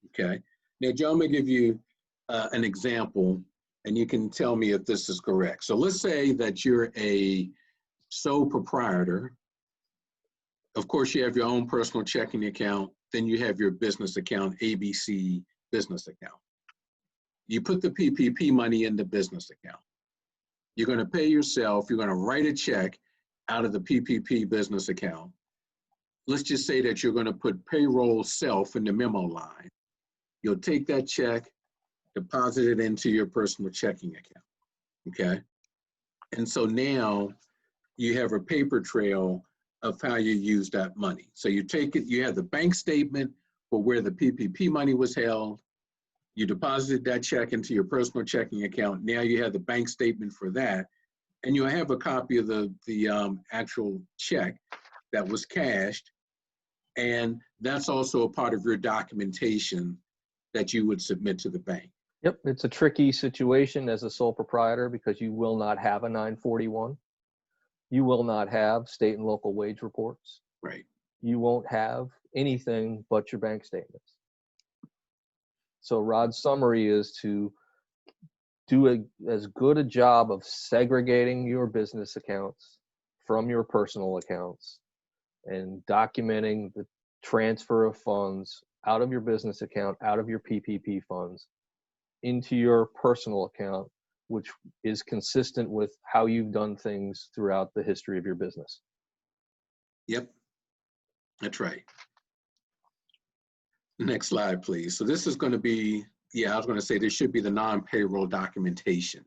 Okay. Now, Joe, I'm going to give you an example, and you can tell me if this is correct. So let's say that you're a sole proprietor. Of course, you have your own personal checking account. Then you have your business account, ABC business account. You put the PPP money in the business account. You're going to pay yourself. You're going to write a check out of the PPP business account. Let's just say that you're going to put payroll self in the memo line. You'll take that check, deposit it into your personal checking account, okay? And so now you have a paper trail of how you use that money. So you take it, you have the bank statement for where the PPP money was held. You deposited that check into your personal checking account. Now you have the bank statement for that. And you'll have a copy of the actual check that was cashed. And that's also a part of your documentation that you would submit to the bank. Yep, it's a tricky situation as a sole proprietor because you will not have a 941. You will not have state and local wage reports. Right. You won't have anything but your bank statements. So Rod's summary is to do as good a job of segregating your business accounts from your personal accounts and documenting the transfer of funds out of your business account, out of your PPP funds, into your personal account, which is consistent with how you've done things throughout the history of your business. Yep, that's right. Next slide, please. So this is going to be, I was going to say this should be the non-payroll documentation.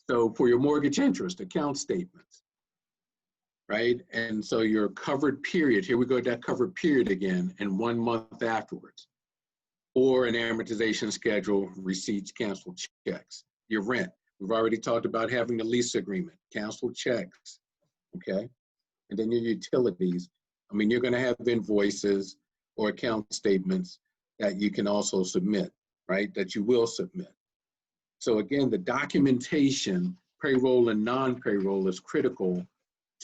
So for your mortgage interest, account statements, right? And so your covered period, here we go to that covered period again, and 1 month afterwards. Or an amortization schedule, receipts, canceled checks. Your rent, we've already talked about having a lease agreement, canceled checks, okay? And then your utilities, I mean, you're gonna have invoices or account statements that you can also submit, right? That you will submit. So again, the documentation, payroll and non-payroll, is critical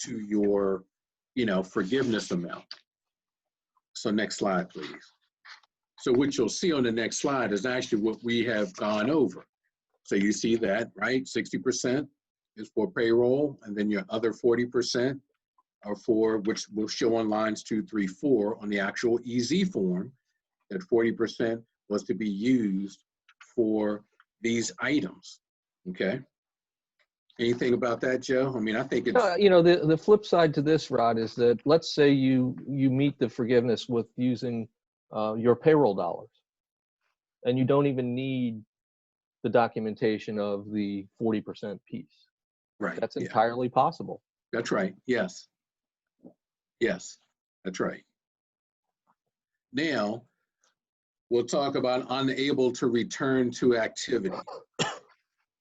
to your, forgiveness amount. So next slide, please. So what you'll see on the next slide is actually what we have gone over. So you see that, right? 60% is for payroll, and then your other 40% are for, which will show on lines 2, 3, 4 on the actual EZ form, that 40% was to be used for these items, okay? Anything about that, Joe? I mean, I think it's... the flip side to this, Rod, is that let's say you meet the forgiveness with using your payroll dollars, and you don't even need the documentation of the 40% piece. Right. That's entirely possible. That's right. Yes. Yes, that's right. Now, we'll talk about unable to return to activity.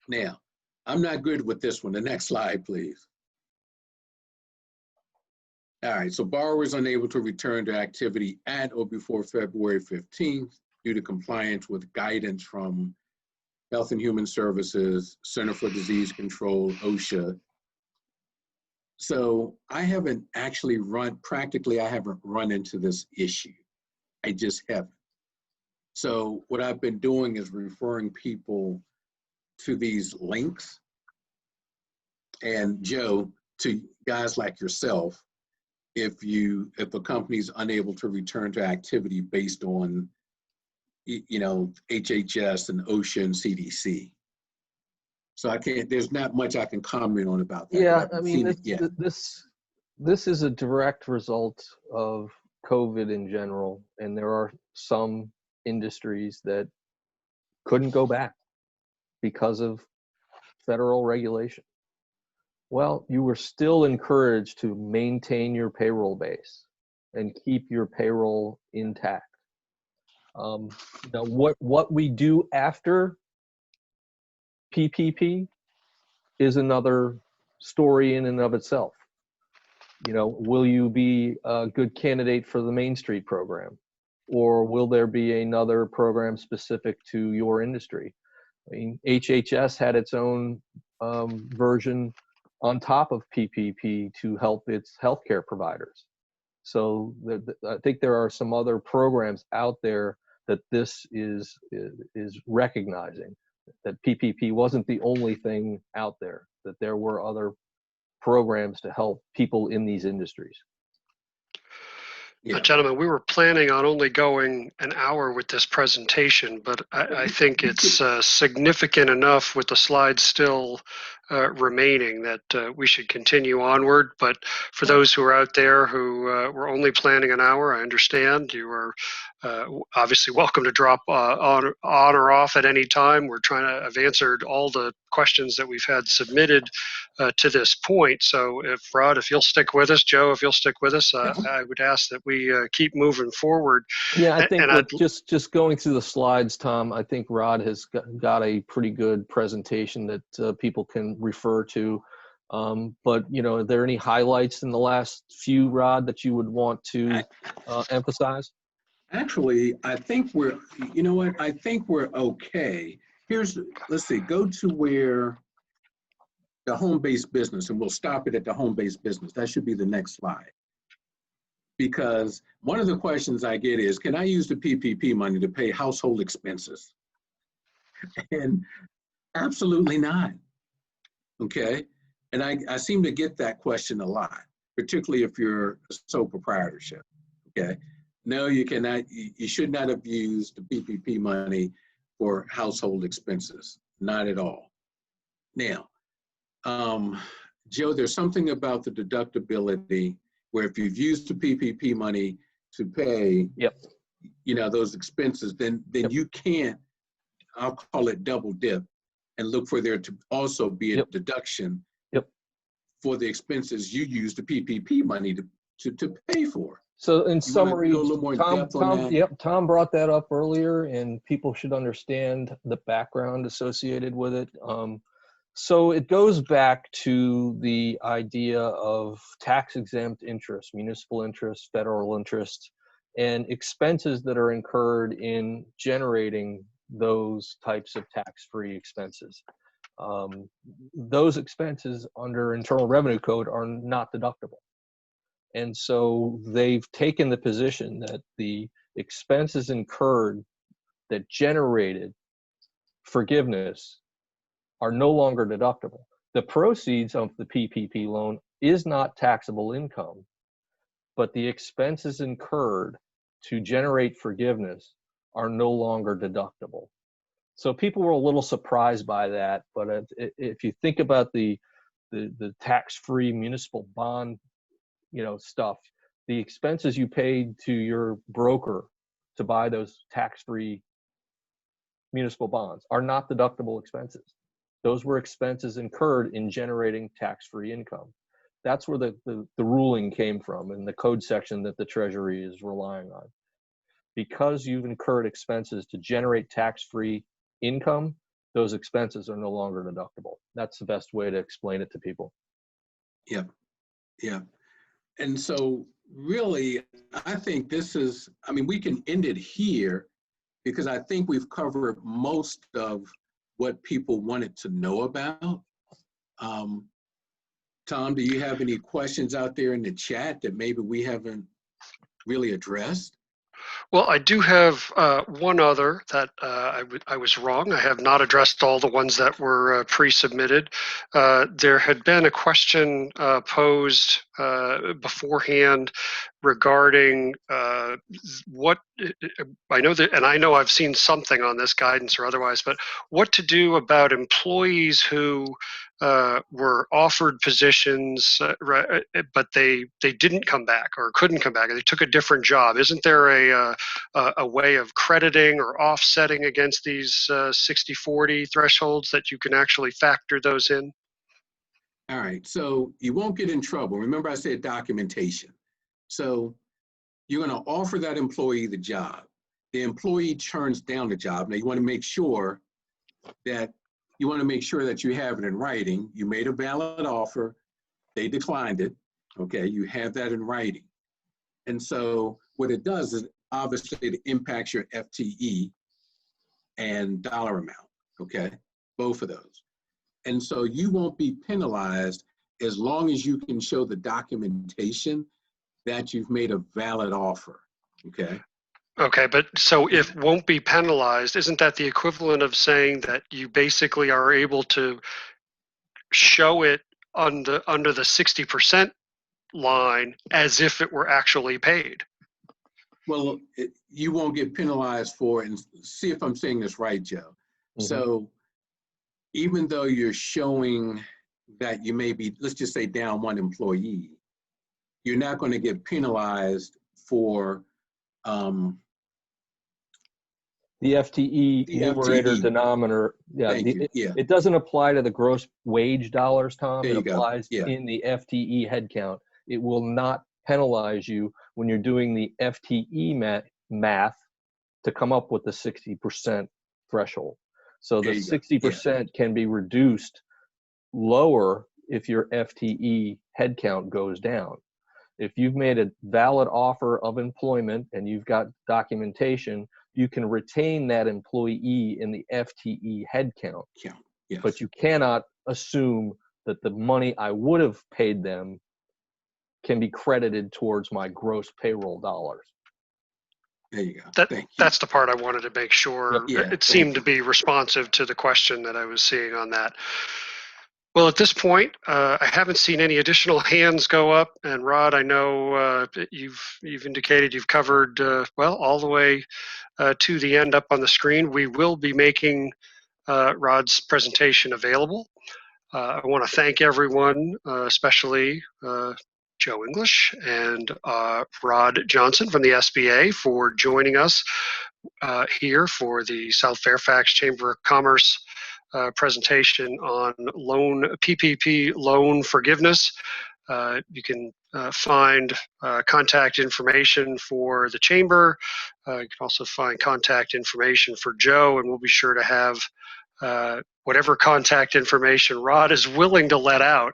Now, I'm not good with this one. The next slide, please. All right, so borrowers unable to return to activity at or before February 15th due to compliance with guidance from Health and Human Services, Center for Disease Control, OSHA. So I haven't actually practically I haven't run into this issue. I just haven't. So what I've been doing is referring people to these links. And Joe, to guys like yourself, if a company's unable to return to activity based on, HHS and OSHA and CDC. So there's not much I can comment on about that. Yeah, I mean, this is a direct result of COVID in general, and there are some industries that couldn't go back because of federal regulation. Well, you were still encouraged to maintain your payroll base and keep your payroll intact. What we do after PPP is another story in and of itself. Will you be a good candidate for the Main Street program, or will there be another program specific to your industry? I mean, HHS had its own version on top of PPP to help its healthcare providers. So I think there are some other programs out there that this is recognizing, that PPP wasn't the only thing out there, that there were other programs to help people in these industries. Yeah. Gentlemen, we were planning on only going an hour with this presentation, but I think it's significant enough with the slides still remaining that we should continue onward. But for those who are out there who were only planning an hour, I understand. You are obviously welcome to drop on or off at any time. We're trying to have answered all the questions that we've had submitted to this point. So if Rod, if you'll stick with us, Joe, if you'll stick with us, I would ask that we keep moving forward. Yeah, I think just going through the slides, Tom, I think Rod has got a pretty good presentation that people can refer to. But, are there any highlights in the last few, Rod, that you would want to emphasize? Actually, I think I think we're okay. Let's see, go to the home-based business, and we'll stop it at the home-based business. That should be the next slide. Because one of the questions I get is, can I use the PPP money to pay household expenses? And absolutely not, okay? And I seem to get that question a lot, particularly if you're a sole proprietorship, okay? No, you cannot, you should not have used the PPP money for household expenses, not at all. Now, Joe, there's something about the deductibility where if you've used the PPP money to pay, you know, those expenses, then you can't, I'll call it double dip, and look for there to also be a deduction for the expenses you use the PPP money to pay for. So in summary, Tom brought that up earlier, and people should understand the background associated with it. So it goes back to the idea of tax-exempt interest, municipal interest, federal interest, and expenses that are incurred in generating those types of tax-free expenses. Those expenses under Internal Revenue Code are not deductible. And so they've taken the position that the expenses incurred that generated forgiveness are no longer deductible. The proceeds of the PPP loan is not taxable income, but the expenses incurred to generate forgiveness are no longer deductible. So people were a little surprised by that, but if you think about the tax-free municipal bond, you know, stuff, the expenses you paid to your broker to buy those tax-free municipal bonds are not deductible expenses. Those were expenses incurred in generating tax-free income. That's where the ruling came from in the code section that the Treasury is relying on. Because you've incurred expenses to generate tax-free income, those expenses are no longer deductible. That's the best way to explain it to people. Yeah, yeah. And so really, I think this is, I mean, we can end it here because I think we've covered most of what people wanted to know about. Tom, do you have any questions out there in the chat that maybe we haven't really addressed? Well, I do have one other that I was wrong. I have not addressed all the ones that were pre-submitted. There had been a question posed beforehand regarding what I know that, and I know I've seen something on this guidance or otherwise, but what to do about employees who were offered positions, but they didn't come back or couldn't come back, and they took a different job. Isn't there a way of crediting or offsetting against these 60/40 thresholds that you can actually factor those in? All right, so you won't get in trouble. Remember I said documentation. So you're going to offer that employee the job. The employee turns down the job. Now you want to make sure that you have it in writing. You made a valid offer. They declined it. Okay, you have that in writing. And so what it does is obviously it impacts your FTE and dollar amount. Okay, both of those. And so you won't be penalized as long as you can show the documentation that you've made a valid offer, okay? Okay, but so if won't be penalized, isn't that the equivalent of saying that you basically are able to show it under the 60% line as if it were actually paid? Well, you won't get penalized for, and see if I'm saying this right, Joe. Mm-hmm. So even though you're showing that you may be, let's just say down one employee, you're not going to get penalized for the FTE numerator denominator. Yeah, it doesn't apply to the gross wage dollars, Tom. It applies in the FTE headcount. It will not penalize you when you're doing the FTE math to come up with the 60% threshold. So the 60% can be reduced lower if your FTE headcount goes down. If you've made a valid offer of employment and you've got documentation, you can retain that employee in the FTE headcount. But you cannot assume that the money I would have paid them can be credited towards my gross payroll dollars. There you go. Thank you. That's the part I wanted to make sure. Yeah, It seemed to be responsive to the question that I was seeing on that. Well, at this point, I haven't seen any additional hands go up. And Rod, I know you've indicated you've covered well all the way to the end up on the screen. We will be making Rod's presentation available. I want to thank everyone, especially Joe English and Rod Johnson from the SBA for joining us here for the South Fairfax Chamber of Commerce presentation on PPP loan forgiveness. You can find contact information for the Chamber. You can also find contact information for Joe, and we'll be sure to have whatever contact information Rod is willing to let out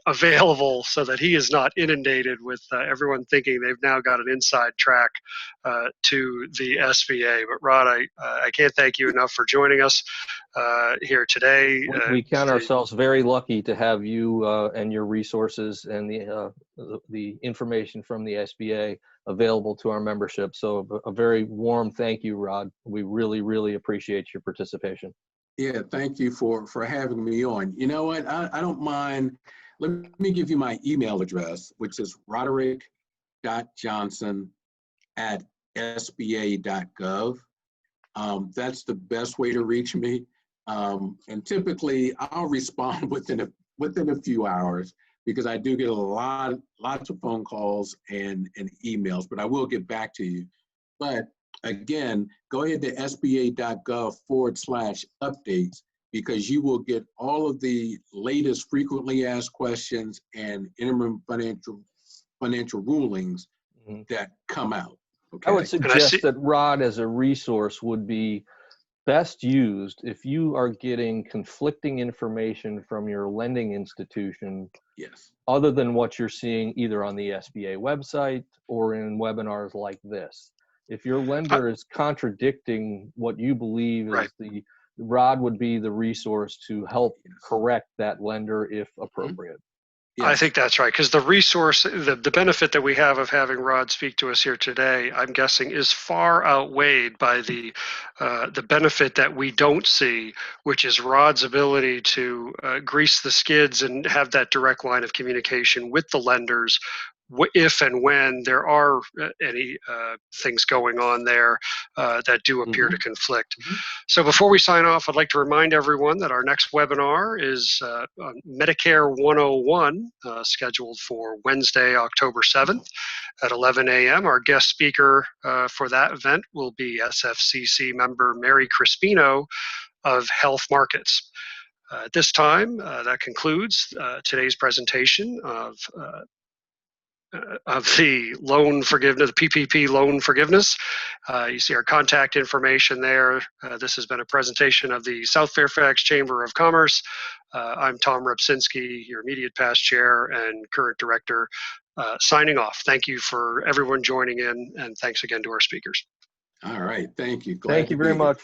available so that he is not inundated with everyone thinking they've now got an inside track to the SBA. But Rod, I can't thank you enough for joining us here today. We count ourselves very lucky to have you and your resources and the information from the SBA available to our membership. So a very warm thank you, Rod. We really, really appreciate your participation. Yeah, thank you for having me on. You know what, I don't mind. Let me give you my email address, which is roderick.johnson@sba.gov. That's the best way to reach me. And typically I'll respond within a few hours, because I do get lots of phone calls and emails, but I will get back to you. But again, go ahead to sba.gov/updates, because you will get all of the latest frequently asked questions and interim financial rulings that come out. Okay? I would suggest that Rod as a resource would be best used if you are getting conflicting information from your lending institution. Yes. Other than what you're seeing either on the SBA website or in webinars like this. If your lender is contradicting what you believe is Rod would be the resource to help correct that lender if appropriate. I think that's right, because the resource, the benefit that we have of having Rod speak to us here today, I'm guessing, is far outweighed by the benefit that we don't see, which is Rod's ability to grease the skids and have that direct line of communication with the lenders if and when there are any things going on there that do appear to conflict. So before we sign off, I'd like to remind everyone that our next webinar is Medicare 101, scheduled for Wednesday, October 7th at 11 a.m. Our guest speaker for that event will be SFCC member Mary Crispino of Health Markets. At this time, that concludes today's presentation of the loan forgiveness, the PPP loan forgiveness. You see our contact information there. This has been a presentation of the South Fairfax Chamber of Commerce. I'm Tom Repczynski, your immediate past chair and current director, signing off. Thank you for everyone joining in, and thanks again to our speakers. All right, thank you. Thank you very much.